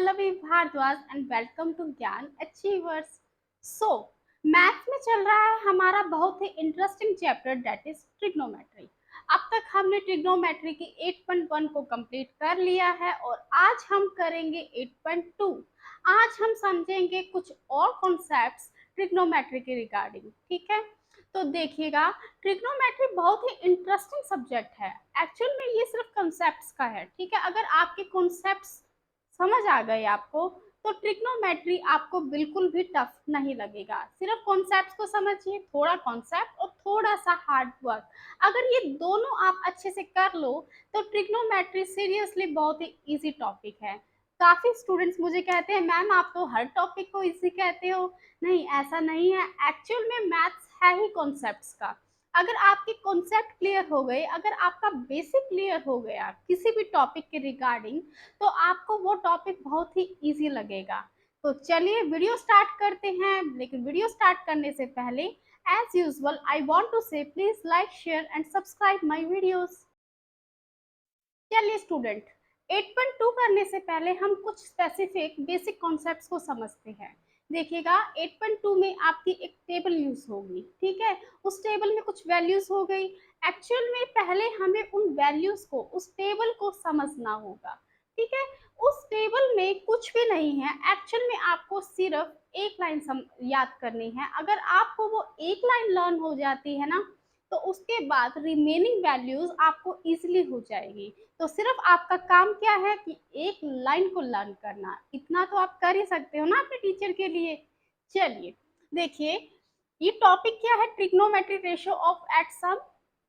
Pallavi Bhardwaj and welcome to Gyan Achievers. So, maths में चल रहा है हमारा बहुत ही interesting chapter that is trigonometry. अब तक हमने ट्रिग्नोमेट्री की 8.1 को कंप्लीट कर लिया है और आज हम करेंगे 8.2। आज हम समझेंगे कुछ और कॉन्सेप्ट्स ट्रिग्नोमेट्री के रिगार्डिंग। ठीक है, तो देखिएगा, ट्रिग्नोमेट्री बहुत ही इंटरेस्टिंग सब्जेक्ट है। एक्चुअल में ये सिर्फ कॉन्सेप्ट्स का है। ठीक है, अगर आपके कॉन्सेप्ट्स समझ आ गए आपको तो ट्रिग्नोमेट्री आपको बिल्कुल भी टफ नहीं लगेगा। सिर्फ कॉन्सेप्ट्स को समझिए, थोड़ा कॉन्सेप्ट और थोड़ा सा हार्ड वर्क, अगर ये दोनों आप अच्छे से कर लो तो ट्रिग्नोमेट्री सीरियसली बहुत ही इजी टॉपिक है। काफी स्टूडेंट्स मुझे कहते हैं मैम आप तो हर टॉपिक को इजी कहते हो। नहीं, ऐसा नहीं है। एक्चुअल में मैथ्स है ही कॉन्सेप्ट्स का। अगर आपके कॉन्सेप्ट क्लियर हो गए, अगर आपका बेसिक क्लियर हो गया किसी भी टॉपिक के रिगार्डिंग, तो आपको वो टॉपिक बहुत ही इजी लगेगा। तो चलिए वीडियो स्टार्ट करते हैं। लेकिन वीडियो स्टार्ट करने से पहले as usual I want to say please like share and subscribe my videos. चलिए स्टूडेंट, 8.2 करने से पहले हम कुछ स्पेसिफिक बेसिक कॉन्सेप्ट्स को समझते हैं। देखिएगा, 8.2 में आपकी एक टेबल यूज होगी। ठीक है, उस टेबल में कुछ वैल्यूज हो गई। एक्चुअल में पहले हमें उन वैल्यूज को, उस टेबल को समझना होगा। ठीक है, उस टेबल में कुछ भी नहीं है। एक्चुअल में आपको सिर्फ एक लाइन याद करनी है। अगर आपको वो एक लाइन लर्न हो जाती है ना, तो उसके बाद रिमेनिंग वैल्यूज आपको इजीली हो जाएगी। तो सिर्फ आपका काम क्या है कि एक लाइन को लर्न करना। इतना तो आप कर ही सकते हो ना अपने टीचर के लिए। चलिए देखिए, ये टॉपिक क्या है, trigonometry ratio of at some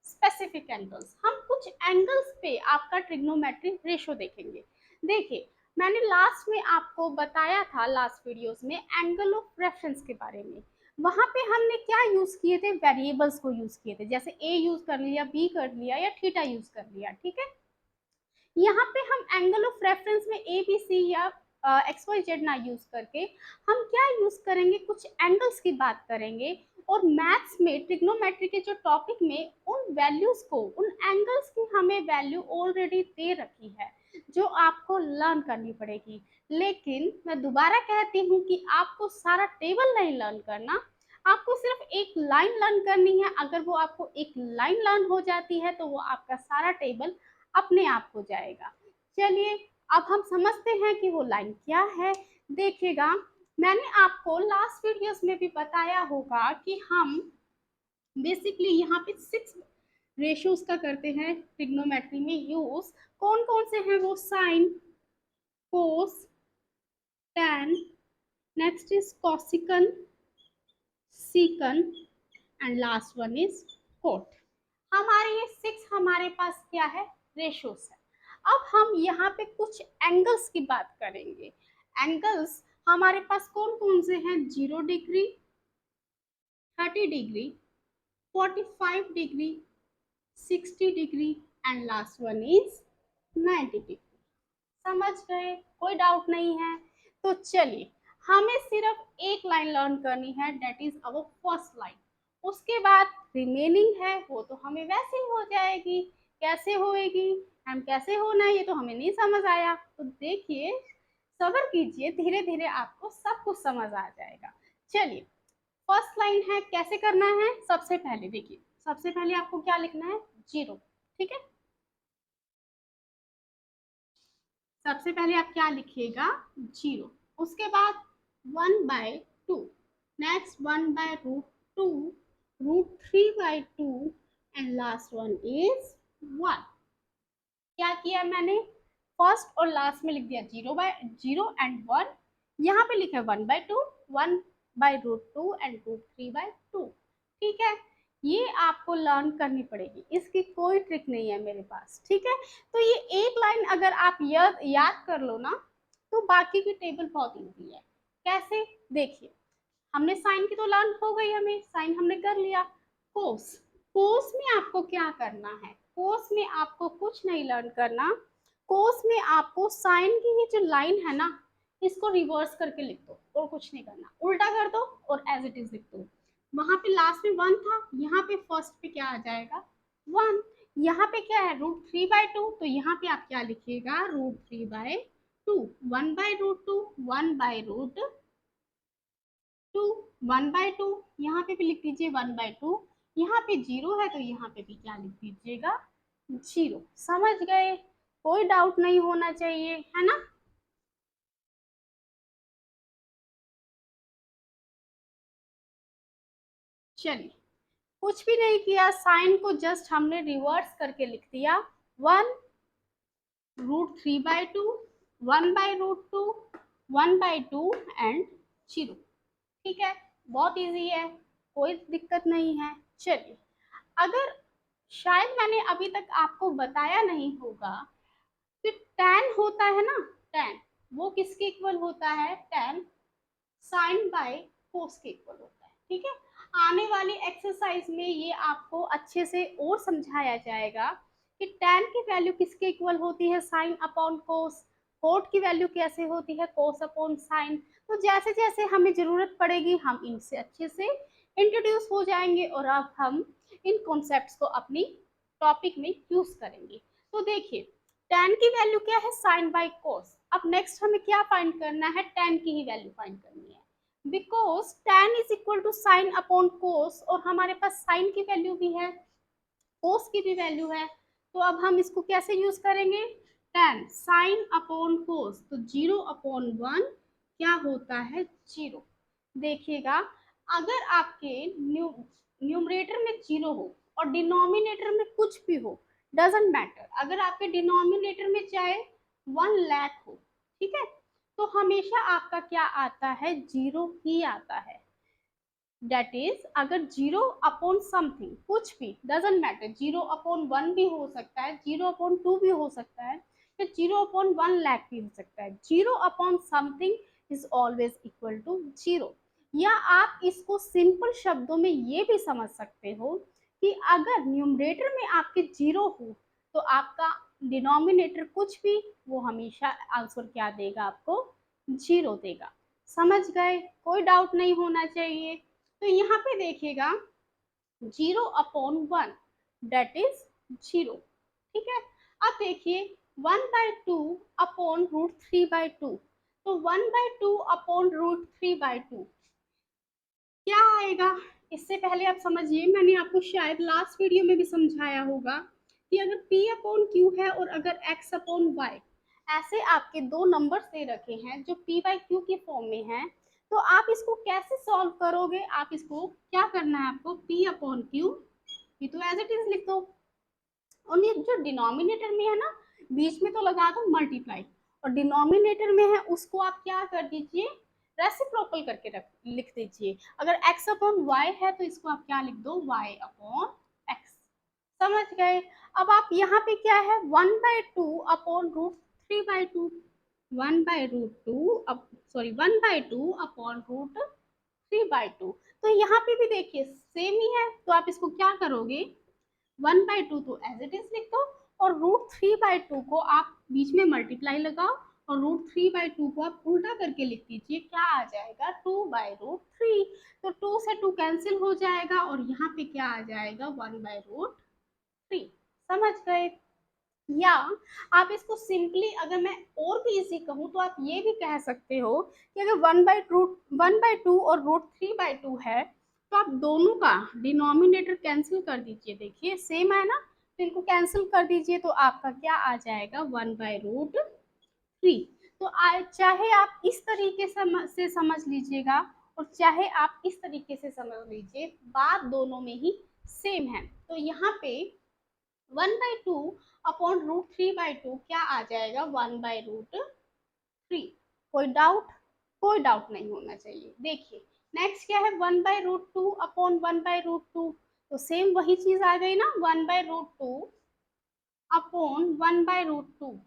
specific angles. हम कुछ एंगल्स पे आपका ट्रिग्नोमेट्री रेशियो देखेंगे। देखिए, मैंने लास्ट में आपको बताया था, लास्ट वीडियोस में, एंगल ऑफ रेफरेंस के बारे में। वहां पे हमने क्या यूज किए थे, वेरिएबल्स को यूज किए थे। जैसे ए यूज कर लिया, बी कर लिया या थीटा यूज कर लिया। ठीक है, यहाँ पे हम एंगल ऑफ रेफरेंस में ए बी सी या एक्स वाई जेड ना यूज करके हम क्या यूज करेंगे, कुछ एंगल्स की बात करेंगे। और मैथ्स में ट्रिग्नोमेट्री के जो टॉपिक में उन वैल्यूज को, उन एंगल्स की हमें वैल्यू ऑलरेडी दे रखी है जो आपको लर्न करनी पड़ेगी। लेकिन मैं दोबारा कहती हूँ कि आपको सारा टेबल नहीं लर्न करना, आपको सिर्फ एक लाइन लर्न करनी है। अगर वो आपको एक लाइन लर्न हो जाती है तो वो आपका सारा टेबल अपने आप हो जाएगा। चलिए अब हम समझते हैं कि वो लाइन क्या है। देखिएगा, मैंने आपको लास्ट वीडियोस में भी बताया होगा कि हम बेसिकली यहाँ पे 6 रेशियोज का करते हैं ट्रिग्नोमेट्री में यूज। कौन कौन से हैं वो, sine, cos, tan, next is cosecant, secant and last one is cot. हमारे ये 6 हमारे पास क्या है, रेशियोज है। अब हम यहाँ पे कुछ एंगल्स की बात करेंगे। एंगल्स हमारे पास कौन कौन से हैं, 0 degree, 30 degree, 45 degree, 60 degree and last one is 90 degree. समझ गए, कोई डाउट नहीं है। तो चलिए, हमें सिर्फ एक लाइन लर्न करनी है, that is our first line. उसके बाद रिमेनिंग है वो तो हमें वैसे ही हो जाएगी। कैसे होएगी, हम कैसे होना है ये तो हमें नहीं समझ आया। तो देखिए, सब्र कीजिए, धीरे धीरे आपको सब कुछ समझ आ जाएगा। चलिए, फर्स्ट लाइन है, कैसे करना है। सबसे पहले देखिए, सबसे पहले आपको क्या लिखना है, 0। ठीक है, सबसे पहले आप क्या लिखिएगा, 0। उसके बाद 1/2, next 1/√2, √3/2 and last one is 1। क्या किया मैंने, फर्स्ट और लास्ट में लिख दिया 0 एंड 1। यहाँ पे लिखा 1/2, 1/√2 एंड √3/2। ठीक है, ये आपको लर्न करनी पड़ेगी, इसकी कोई ट्रिक नहीं है मेरे पास। ठीक है, तो ये एक लाइन अगर आप याद कर लो ना, तो बाकी की टेबल बहुत इजी है। कैसे, देखिए, हमने साइन की तो लर्न हो गई, हमें साइन हमने कर लिया। कोस, कोस में आपको क्या करना है, कोस में आपको कुछ नहीं लर्न करना। कोस में आपको साइन की ये जो लाइन है ना, इसको रिवर्स करके लिख दो और कुछ नहीं करना, उल्टा कर दो और एज इट इज लिख दो। वहां पे लास्ट में 1 था, यहाँ पे फर्स्ट पे क्या आ जाएगा, 1। यहाँ पे क्या है, √3/2, तो यहाँ पे आप क्या लिखिएगा, √3/2। टू, 1/√2, 1/√2, 1/2, यहाँ पे भी लिख दीजिए 1/2, यहाँ पे जीरो है तो यहाँ पे भी क्या लिख दीजिएगा, जीरो। समझ गए, कोई डाउट नहीं होना चाहिए, है ना। चलिए, कुछ भी नहीं किया, साइन को जस्ट हमने रिवर्स करके लिख दिया, 1√3/2, 1/√2, 1/2 एंड जीरो। ठीक है, बहुत इजी है, कोई दिक्कत नहीं है। चलिए, अगर शायद मैंने अभी तक आपको बताया नहीं होगा कि tan होता है ना, tan वो किसके इक्वल होता है, tan साइन बाय कोस के इक्वल होता है। ठीक है, आने वाली एक्सरसाइज में ये आपको अच्छे से और समझाया जाएगा कि tan की वैल्यू किसके इक्वल होती है, साइन अपॉन कोस, कोट की वैल्यू कैसे होती है, कोस अपॉन साइन। तो जैसे जैसे हमें जरूरत पड़ेगी हम इनसे अच्छे से इंट्रोड्यूस हो जाएंगे और अब हम इन कॉन्सेप्ट्स को अपनी टॉपिक में यूज करेंगे। तो देखिए, tan की वैल्यू क्या है, साइन बाय कोस। अब नेक्स्ट हमें क्या फाइंड करना है, tan की ही वैल्यू फाइंड करनी है, because tan is equal to sine upon cos, और हमारे पास साइन की वैल्यू भी है, कोस की भी वैल्यू है। तो अब हम इसको कैसे यूज करेंगे, tan साइन अपॉन कोस, तो 0/1 क्या होता है, जीरो। देखिएगा, अगर आपके न्यूमरेटर में जीरो हो और डिनोमिनेटर में कुछ भी हो, डजेंट मैटर, अगर आपके डिनोमिनेटर में चाहे 1 लाख हो, ठीक है, तो हमेशा आपका क्या आता है, जीरो ही आता है। डेट इज, अगर 0/, समथिंग कुछ भी, डजेंट मैटर, 0/1 भी हो सकता है, 0/2 भी हो सकता है, फिर 0/1 लाख भी हो सकता है, zero by something is always equal to zero. या आप इसको सिंपल शब्दों में ये भी समझ सकते हो कि अगर न्यूमरेटर में आपके जीरो हो तो आपका डिनोमिनेटर कुछ भी, वो हमेशा आंसर क्या देगा, आपको जीरो देगा। समझ गए, कोई डाउट नहीं होना चाहिए। तो यहाँ पे देखिएगा, 0/1 डेट इज जीरो। ठीक है, अब देखिए 1/2/√3/2, तो 1/2/√3/2 क्या आएगा। इससे पहले आप समझिए, मैंने आपको शायद लास्ट वीडियो में भी समझाया होगा कि अगर P/Q है और अगर X/Y ऐसे आपके दो नंबर दे रखे हैं जो P/Q के फॉर्म में है, तो आप इसको कैसे सॉल्व करोगे, आप इसको क्या करना है, आपको P/Q, ये तो एज इट इज लिख दो, और ये जो डिनोमिनेटर में है ना, बीच में तो लगा दो मल्टीप्लाई, और डिनोमिनेटर में है उसको आप क्या कर दीजिए, रेसिप्रोकल करके लिख दीजिए। अगर x/y है तो इसको आप क्या लिख दो, y/x। समझ गए। अब आप यहाँ पे क्या है, 1/2/√3/2, 1/2/√3/2, तो यहाँ पे भी देखिए सेम ही है, तो आप इसको क्या करोगे, 1/2 तो एज इट इज लिख दो, और √3/2 को आप बीच में मल्टीप्लाई लगाओ, और √3/2 को आप उल्टा करके लिख दीजिए, क्या आ जाएगा, 2/√3। तो 2 से 2 कैंसिल हो जाएगा और यहाँ पे क्या आ जाएगा, 1/√3। समझ गए। या आप इसको सिंपली, अगर मैं और भी इजी कहूँ तो आप ये भी कह सकते हो कि अगर 1/2 और √3/2 है, तो आप दोनों का डिनोमिनेटर कैंसिल कर दीजिए, देखिए सेम है ना, तो इनको कैंसिल कर दीजिए, तो आपका क्या आ जाएगा, 1/√3। तो चाहे आप इस तरीके से समझ लीजिएगा और चाहे आप इस तरीके से समझ लीजिए, बात दोनों में ही सेम है। तो यहाँ पे 1/2/√3/2 क्या आ जाएगा, 1/√3। कोई डाउट, कोई डाउट नहीं होना चाहिए। देखिए नेक्स्ट क्या है, 1/√2/1/√2, तो सेम वही चीज आ गई ना, 1/√2/1/√2।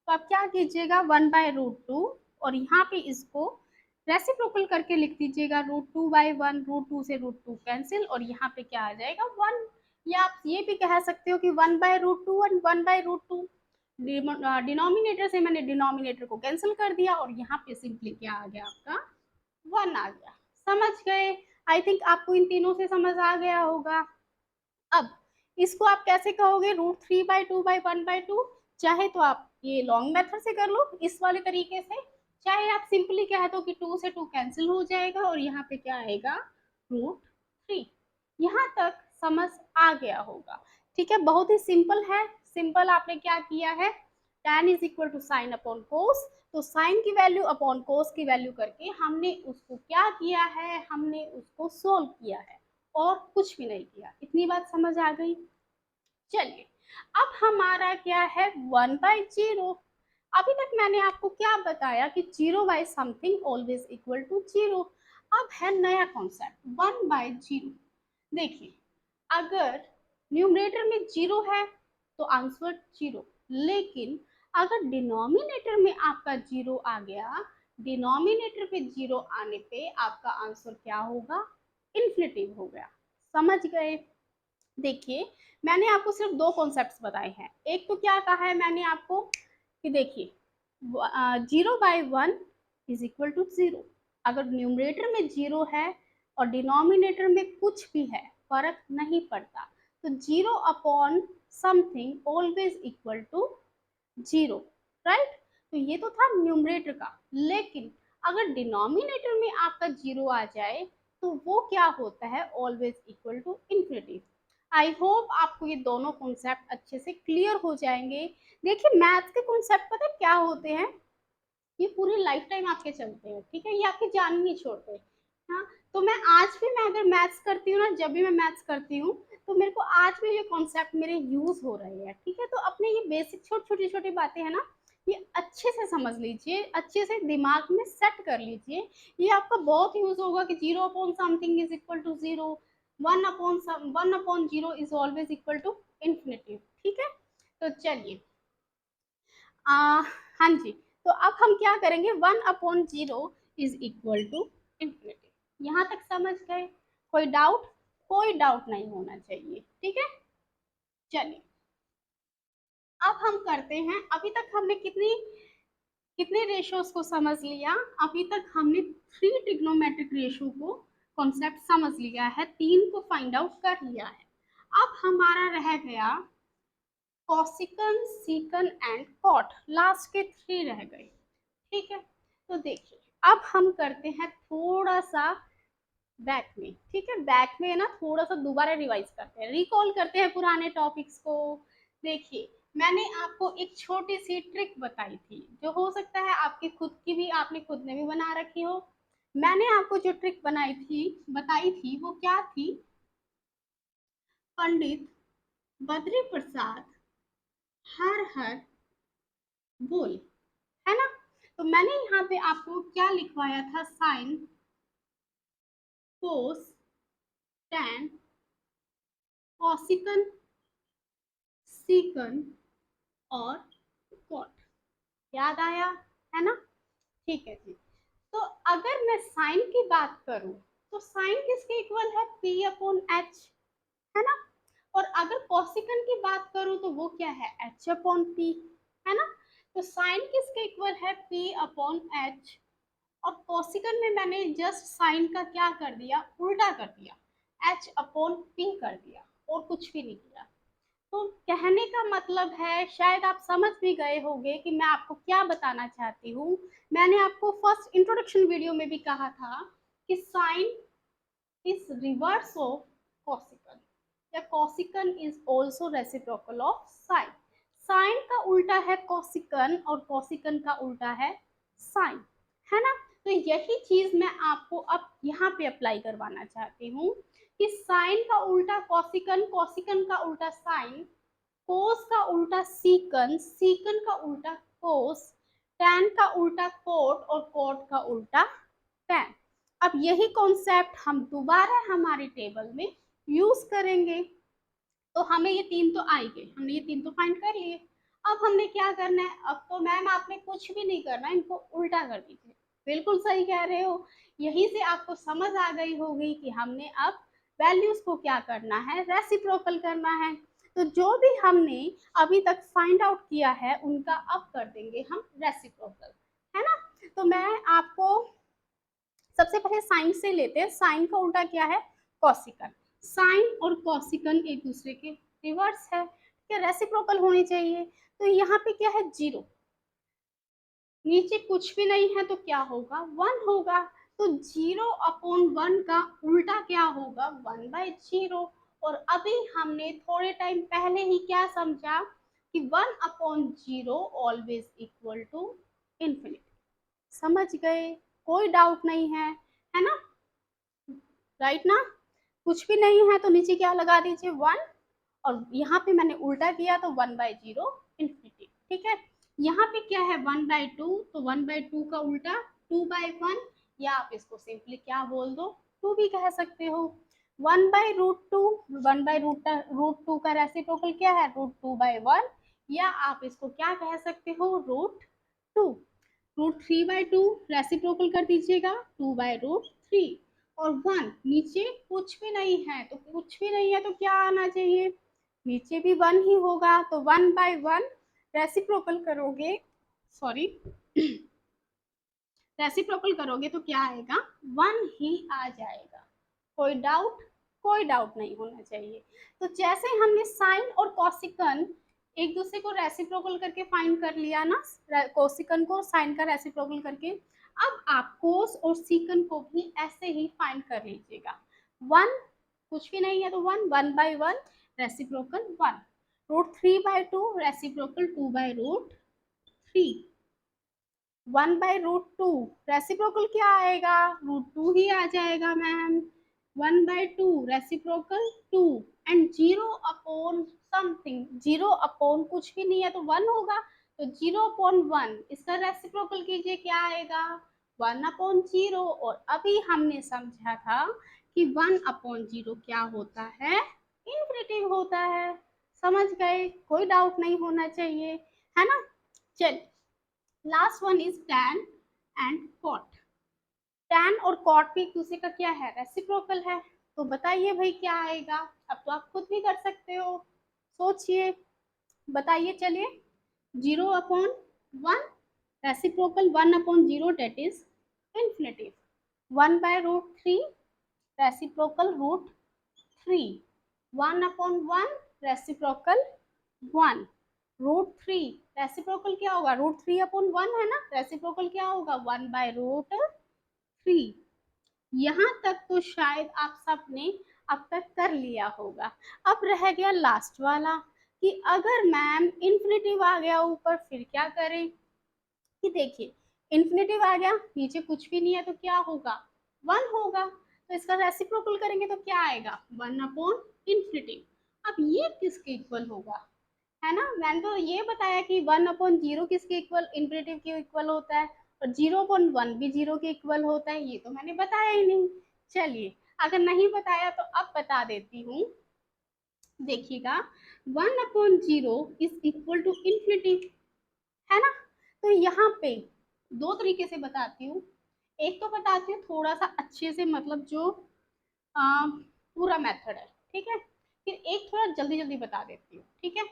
तो आप क्या कीजिएगा, 1/√2, और यहाँ पे इसको रेसिप्रोकल करके लिख दीजिएगा, √2/1, √2 से √2 कैंसिल, और यहाँ पे क्या आ जाएगा, 1। या आप ये भी कह सकते हो कि 1/√2 और 1/√2, डिनोमिनेटर से मैंने डिनोमिनेटर को कैंसिल कर दिया और यहाँ पे सिंपली क्या आ गया, आपका 1 आ गया। समझ गए। आई थिंक आपको इन तीनों से समझ आ गया होगा। अब इसको आप कैसे कहोगे, √3/2/1/2, चाहे तो आप ये लॉन्ग मेथड से कर लो इस वाले तरीके से, चाहे आप सिंपली कह दो कि 2 से 2 कैंसिल हो जाएगा और यहाँ पे क्या आएगा √3। यहाँ तक समझ आ गया होगा। ठीक है, बहुत ही सिंपल है। सिंपल आपने क्या किया है, tan is equal to sine upon cos, तो साइन की वैल्यू अपॉन कोस की वैल्यू करके हमने उसको क्या किया है, हमने उसको सोल्व किया है और कुछ भी नहीं किया। इतनी बात समझ आ गई। चलिए, अब हमारा क्या है 1/0। अभी तक मैंने आपको क्या बताया कि 0 by something always equal to 0। अब है नया कॉन्सेप्ट 1/0। देखिए, अगर न्यूमरेटर में 0 है तो आंसर 0, लेकिन अगर डिनोमिनेटर में आपका 0 आ गया, डिनोमिनेटर पे 0 आने पे आपका आंसर क्या होगा, इन्फिनिटिव हो गया। समझ गए। देखिए, मैंने आपको सिर्फ दो कॉन्सेप्ट्स बताए हैं। एक तो क्या कहा है मैंने आपको कि देखिए 0/1 इज इक्वल टू 0। अगर न्यूमरेटर में 0 है और डिनोमिनेटर में कुछ भी है, फर्क नहीं पड़ता, तो 0 upon something always equal to 0, right. तो ये तो था न्यूमरेटर का, लेकिन अगर डिनोमिनेटर में आपका 0 आ जाए तो वो क्या होता है, always equal to infinity. I hope आपको ये दोनों कॉन्सेप्ट अच्छे से क्लियर हो जाएंगे। देखिए, मैथ्स के कॉन्सेप्ट पता है क्या होते हैं, ये पूरी लाइफ टाइम आपके चलते हैं। ठीक है, ये आपकी जान नहीं छोड़ते। हाँ, तो मैं आज भी, मैं अगर मैथ्स करती हूँ ना, जब भी मैं मैथ्स करती हूँ तो मेरे को आज भी ये कॉन्सेप्ट मेरे यूज हो रहे हैं। ठीक है, तो अपने ये बेसिक छोटी छोटी बातें हैं ना, ये अच्छे से समझ लीजिए, अच्छे से दिमाग में सेट कर लीजिए। ये आपका बहुत यूज होगा कि 0 upon something is equal to 0, 1/0 is always equal to infinity. ठीक है, तो चलिए हाँ जी, तो अब हम क्या करेंगे, 1/0 इज इक्वल टू इन्फिनिटी। यहाँ तक समझ गए, कोई डाउट, कोई डाउट नहीं होना चाहिए। ठीक है, चलिए अब हम करते हैं। अभी तक हमने कितने रेशियोज को समझ लिया, अभी तक हमने 3 ट्रिग्नोमेट्रिक रेशियो को कॉन्सेप्ट समझ लिया है, 3 को फाइंड आउट कर लिया है। अब हमारा रह गया कॉसिकन, सीकन एंड कॉट, लास्ट के 3 रह गए। ठीक है, तो देखिए अब हम करते हैं थोड़ा सा बैक में। ठीक है, बैक में ना थोड़ा सा दोबारा रिवाइज करते हैं, रिकॉल करते हैं पुराने टॉपिक्स को। देखिए, मैंने आपको एक छोटी सी ट्रिक बताई थी, जो हो सकता है आपकी खुद की भी, आपने खुद ने भी बना रखी हो। मैंने आपको जो ट्रिक बताई थी वो क्या थी, पंडित बद्री प्रसाद हर हर बोल, है ना। तो मैंने यहाँ पे आपको क्या लिखवाया था, साइन, कोस, टैन, कॉसिकन, सीकन और कॉट। याद आया, है ना। ठीक है जी। तो अगर मैं साइन की बात करूं तो साइन किसके इक्वल है, P अपॉन एच, है ना। और अगर कॉसिकन की बात करूं तो वो क्या है, H अपॉन P, है ना। तो साइन किसके इक्वल है, P अपॉन एच, और कोसिकन में मैंने जस्ट साइन का क्या कर दिया, उल्टा कर दिया, H अपॉन P कर दिया और कुछ भी नहीं किया। तो कहने का मतलब है, शायद आप समझ भी गए होंगे कि मैं आपको क्या बताना चाहती हूँ। मैंने आपको फर्स्ट इंट्रोडक्शन वीडियो में भी कहा था कि sine is reverse of cosecant, या cosecant is also reciprocal of sine. Sine का उल्टा है कोसिकन और कोसिकन का उल्टा है साइन, है ना। तो यही चीज मैं आपको अब यहाँ पे अप्लाई करवाना चाहती हूँ कि साइन का उल्टा कोसिकन, कोसिकन का उल्टा साइन, कोस का उल्टा सीकन, सीकन का उल्टा कोस, टैन का उल्टा कोट और कोट का उल्टा टैन। अब यही कॉन्सेप्ट हम दोबारा हमारे टेबल में यूज करेंगे। तो हमें ये 3 तो आ ही गए, हमने ये 3 तो फाइंड कर लिए। अब हमने क्या करना है, अब तो मैम आपने कुछ भी नहीं करना, इनको उल्टा कर दीजिए। बिल्कुल सही कह रहे हो, यहीं से आपको समझ आ गई होगी कि हमने अब वैल्यूज को क्या करना है, रेसिप्रोकल करना है। तो जो भी हमने अभी तक फाइंड आउट किया है उनका अब कर देंगे हम रेसिप्रोकल, है ना। तो मैं आपको सबसे पहले साइन से लेते हैं। साइन का उल्टा क्या है, कॉसिकन। साइन और कॉसिकन एक दूसरे के रिवर्स है, क्या रेसिप्रोकल होनी चाहिए। तो यहाँ पे क्या है, 0, नीचे कुछ भी नहीं है तो क्या होगा, 1 होगा। तो 0/1 का उल्टा क्या होगा, 1/0। और अभी हमने थोड़े टाइम पहले ही क्या समझा कि 1/0 ऑलवेज इक्वल टू इन्फिनिटी। समझ गए, कोई डाउट नहीं है ना, राइट ना। कुछ भी नहीं है तो नीचे क्या लगा दीजिए, 1। और यहाँ पे मैंने उल्टा किया तो 1/0 इन्फिनिटी। ठीक है, यहाँ पे क्या है 1/2, तो 1/2 का उल्टा 2/1, या आप इसको सिंपली क्या बोल दो, 2 भी कह सकते हो। 1/√2, 1/√2 का रेसिप्रोकल क्या है, √2/1, या आप इसको क्या कह सकते हो, √2। √3/2 रेसिप्रोकल कर दीजिएगा, 2/√3। और 1 नीचे कुछ भी नहीं है, तो कुछ भी नहीं है तो क्या आना चाहिए, नीचे भी 1 ही होगा। तो 1/1 रेसिप्रोकल करोगे, सॉरी रेसिप्रोकल करोगे तो क्या आएगा, 1 ही आ जाएगा। कोई डाउट, कोई डाउट नहीं होना चाहिए। तो जैसे हमने साइन और कॉसिकन एक दूसरे को रेसिप्रोकल करके फाइंड कर लिया ना, कोसिकन को साइन का रेसिप्रोकल करके, अब आप कोस और सीकन को भी ऐसे ही फाइंड कर लीजिएगा। 1 कुछ भी नहीं है तो 1, 1/1 रेसिप्रोकल 1, √3/2 रेसिप्रोकल 2/√3, 1/√2 रेसिप्रोकल क्या आएगा, √2 ही आ जाएगा ma'am. 1/2 reciprocal 2, and 0 upon something, 0 upon कुछ भी नहीं है तो 1 होगा। तो 0/1 इसका रेसिप्रोकल कीजिए, क्या आएगा, 1/0। और अभी हमने समझा था कि 1/0 क्या होता है, इन्फिनिटिव होता है। समझ गए, कोई डाउट नहीं होना चाहिए, है ना। चल, last one is tan and cot। tan और cot भी एक दूसरे का क्या है, रेसिप्रोकल है। तो बताइए भाई क्या आएगा, अब तो आप खुद भी कर सकते हो, सोचिए, बताइए चलिए। 0/1 reciprocal 1/0 that is infinitive, 1/√3 reciprocal √3, 1/1 reciprocal 1, √3 reciprocal क्या होगा, √3/1 है ना, रेसिप्रोकल क्या होगा, 1/√3। यहाँ तक तो शायद आप सबने अब तक कर लिया होगा। अब रह गया लास्ट वाला कि अगर मैम इन्फिनिटिव आ गया ऊपर फिर क्या करें। कि देखिए, इन्फिनिटिव आ गया, नीचे कुछ भी नहीं है तो क्या होगा, 1 होगा। तो इसका रेसिप्रोकल करेंगे तो क्या आएगा, 1/इन्फिनिटिव। अब ये किसके इक्वल होगा, है ना। मैंने तो ये बताया कि 1/0 किसके इक्वल, इन्फिनिटिव के इक्वल होता है, और 0/1 भी 0 के इक्वल होता है, ये तो मैंने बताया ही नहीं। चलिए, अगर नहीं बताया तो अब बता देती हूँ, देखिएगा, 1/0 इज इक्वल टू इन्फिनिटिव, है ना। तो यहाँ पे दो तरीके से बताती हूँ, एक तो बताती हूँ थोड़ा सा अच्छे से, मतलब जो पूरा मेथड है, ठीक है। फिर एक थोड़ा जल्दी जल्दी बता देती हूँ, ठीक है।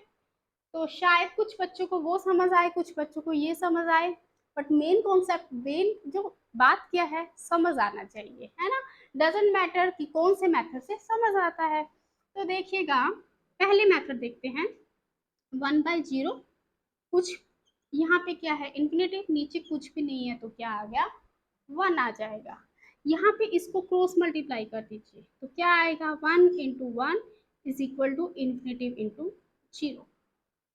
तो शायद कुछ बच्चों को वो समझ आए, कुछ बच्चों को ये समझ आए, बट मेन कॉन्सेप्ट, मेन जो बात क्या है, समझ आना चाहिए, है ना। डजेंट मैटर कि कौन से मेथड से समझ आता है। तो देखिएगा, पहले मेथड देखते हैं, 1/0, कुछ यहाँ पे क्या है, इन्फिनिटिव, नीचे कुछ भी नहीं है तो क्या आ गया, 1 आ जाएगा। यहाँ पे इसको क्रॉस मल्टीप्लाई कर दीजिए तो क्या आएगा, 1 × 1 is equal to infinitive into 0,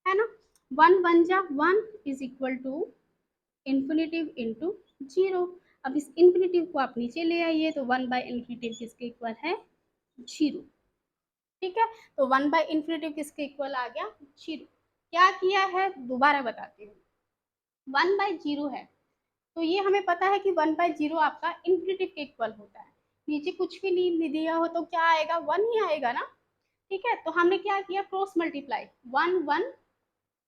है ना। 1 × 1 is equal to infinitive into 0। अब इस इन्फिनिटिव को आप नीचे ले आइए तो 1/इन्फिनिटिव किसके इक्वल है, 0। ठीक है, तो 1/इन्फिनिटिव किसके इक्वल आ गया, 0। क्या किया है दोबारा बताती हूँ, 1/0 है तो ये हमें पता है कि 1/0 आपका इन्फिनिटिव के इक्वल होता है। नीचे कुछ भी नहीं दिया हो तो क्या आएगा, 1 ही आएगा ना। ठीक है, तो हमने क्या किया, क्रॉस मल्टीप्लाई, 1 1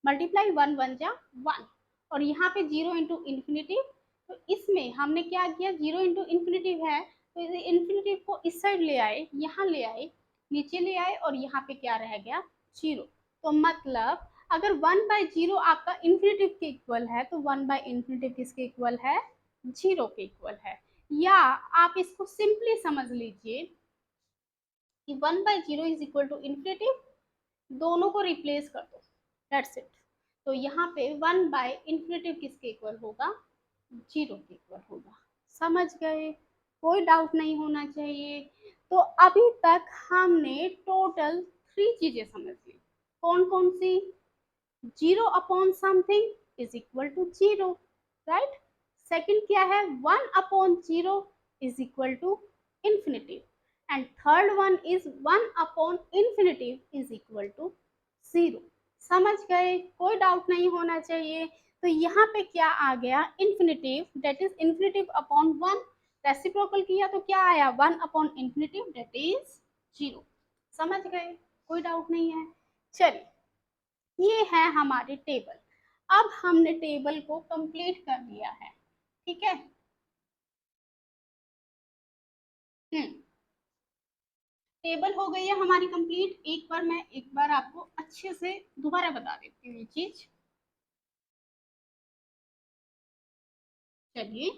मल्टीप्लाई, 1 1 जा 1, और यहाँ पे 0 इंटू इन्फिनिटिव। तो इसमें हमने क्या किया, 0 इंटू इन्फिनिटिव है तो इस इन्फिनिटिव को इस साइड ले आए, यहाँ ले आए, नीचे ले आए, और यहाँ पे क्या रह गया, 0। तो मतलब अगर 1/0 आपका इन्फिनिटिव के इक्वल है तो 1/इन्फिनिटिव किसके इक्वल है, 0 के इक्वल है। या आप इसको सिंपली समझ लीजिए कि 1/0 इज इक्वल टू इन्फिनिटिव, दोनों को रिप्लेस कर दो, दैट्स इट। तो यहाँ पे 1/इंफिनिटिव किसके इक्वल होगा, 0 के इक्वल होगा। समझ गए, कोई डाउट नहीं होना चाहिए। तो अभी तक हमने टोटल 3 चीजें समझ ली। कौन कौन सी, 0 upon something is equal to 0, right. Second क्या है, 1 upon 0 is equal to infinitive, and third one is 1 upon infinitive is equal to 0। समझ गए, कोई डाउट नहीं होना चाहिए। तो यहाँ पे क्या आ गया, infinitive, that is infinitive upon 1, reciprocal किया तो क्या आया, 1 अपॉन इंफिनिटिव दैट इज 0। समझ गए, कोई डाउट नहीं है। चलिए, ये है हमारी टेबल। अब हमने टेबल को कंप्लीट कर लिया है, ठीक है। हम्म, टेबल हो गई है हमारी कंप्लीट। एक बार आपको अच्छे से दोबारा बता देती हूँ ये चीज। चलिए,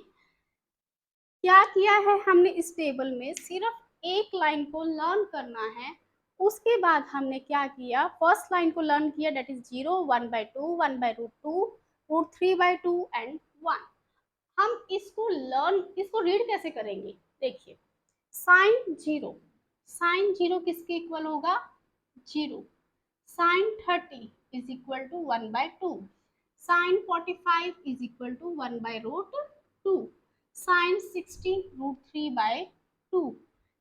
क्या किया है हमने, इस टेबल में सिर्फ एक लाइन को लर्न करना है। उसके बाद हमने क्या किया, फर्स्ट लाइन को लर्न किया, दैट इज 0, 1/2, 1/√2, √3/2 एंड 1। हम इसको रीड कैसे करेंगे, देखिए, sin 0, sin 0 किसके इक्वल होगा, 0। sin 30 is equal to 1/2, sin 45 is equal to 1/√2, sin 60 √3/2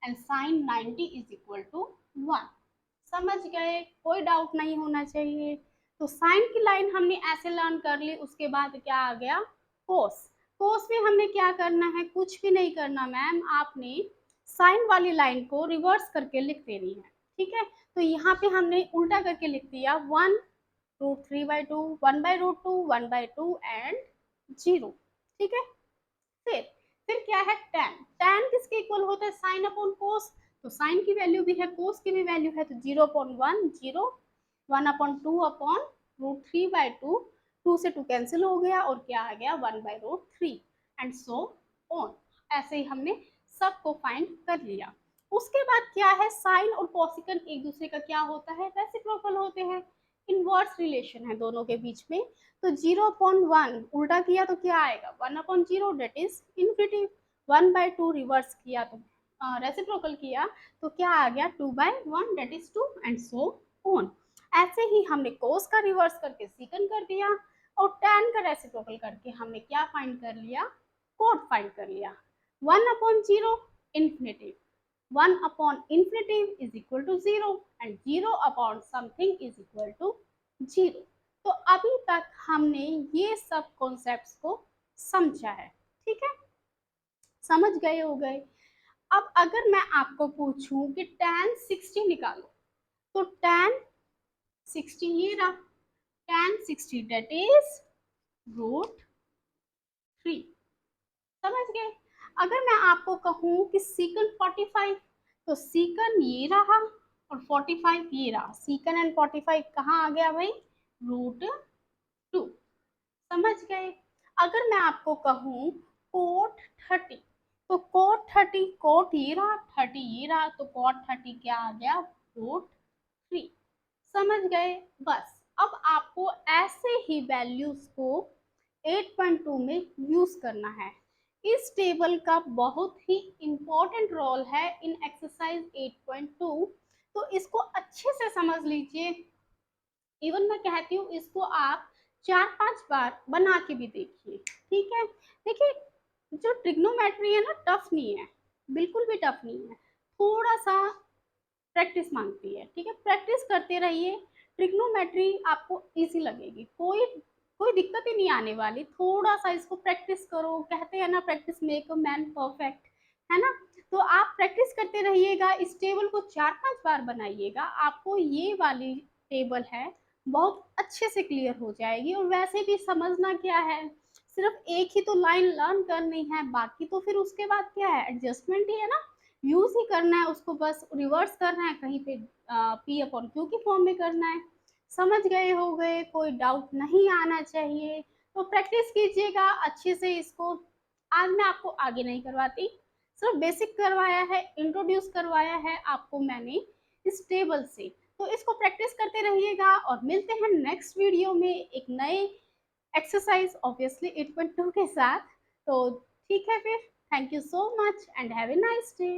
and sin 90 is equal to 1। समझ गए, कोई डाउट नहीं होना चाहिए। तो साइन की लाइन हमने ऐसे लर्न कर ली। उसके बाद क्या आ गया, कोस। कोस में हमने क्या करना है, कुछ भी नहीं करना मैम, आपने साइन वाली लाइन को रिवर्स करके लिख देनी है, ठीक है। तो यहाँ पे हमने उल्टा करके लिख दिया, 1√3/2, 1/√2, 1/2 एंड 0, ठीक है। फिर फिर क्या है, tan। tan किसके इक्वल होता है, साइन अपॉन कोस। तो साइन की वैल्यू भी है, कोस की भी वैल्यू है, तो 0/1 0, 1/2 अपॉन √3/2, 2 से 2 कैंसिल हो गया और क्या आ गया, 1/√3 एंड सो ऑन। ऐसे ही हमने सबको फाइंड कर लिया। उसके बाद क्या है, साइन और कोसिकन एक दूसरे का क्या होता है, रेसिप्रोकल होते हैं। इनवर्स रिलेशन है दोनों के बीच में। तो 0/1 उल्टा किया तो क्या आएगा, 1/0 डेट इज इनफिनिटिव। 1/2 रिवर्स किया तो रेसिप्रोकल किया तो क्या आ गया, 2/1 that is 2 and so on. ऐसे ही हमने कोस का रिवर्स करके सीकन कर दिया, और tan का रेसिप्रोकल करके हमने क्या फाइंड कर लिया, कोट फाइंड कर लिया। 1/0 infinitive, one by infinitive is equal to 0 and zero by something is equal to 0। तो अभी तक हमने ये सब कॉन्सेप्ट्स को समझा है, ठीक है, समझ गए हो गए। अब अगर मैं आपको पूछूं कि tan 60 निकालो, तो tan 60 ये रहा, tan 60 डेट इज √3। समझ गए। अगर मैं आपको कहूं कि सीकन 45, तो सीकन ये रहा और 45 ये रहा, सीकन एंड 45 कहाँ आ गया भाई, √2। समझ गए। अगर मैं आपको कहूं कोट 30, तो कोट ये रहा, 30 ये रहा, तो कोट 30 क्या आ गया, √3। समझ गए। बस अब आपको ऐसे ही वैल्यूज को 8.2 में यूज करना है। इस टेबल का बहुत ही इंपॉर्टेंट रोल है इन एक्सरसाइज 8.2, तो इसको अच्छे से समझ लीजिए। इवन मैं कहती हूँ इसको आप 4-5 बार बना के भी देखिए, ठीक है। देखिए, जो ट्रिग्नोमेट्री है ना, टफ नहीं है, बिल्कुल भी टफ नहीं है, थोड़ा सा प्रैक्टिस मांगती है, ठीक है। प्रैक्टिस करते रहिए, ट्रिग्नोमेट्री आपको इजी लगेगी, कोई कोई दिक्कत ही नहीं आने वाली। थोड़ा सा इसको प्रैक्टिस करो, कहते हैं ना, practice make a man perfect, है ना। तो आप प्रैक्टिस करते रहिएगा, इस टेबल को 4-5 बार बनाइएगा, आपको ये वाली टेबल है बहुत अच्छे से क्लियर हो जाएगी। और वैसे भी समझना क्या है, सिर्फ एक ही तो लाइन लर्न करनी है, बाकी तो फिर उसके बाद क्या है, एडजस्टमेंट ही है ना, यूज ही करना है उसको, बस रिवर्स करना है, कहीं पे P/Q की फॉर्म में करना है। समझ गए हो गए, कोई डाउट नहीं आना चाहिए। तो प्रैक्टिस कीजिएगा अच्छे से इसको। आज मैं आपको आगे नहीं करवाती, सिर्फ बेसिक करवाया है, इंट्रोड्यूस करवाया है आपको मैंने इस टेबल से। तो इसको प्रैक्टिस करते रहिएगा और मिलते हैं नेक्स्ट वीडियो में एक नए एक्सरसाइज ऑब्वियसली 8.2 के साथ। तो ठीक है फिर, thank you so much and have a nice day.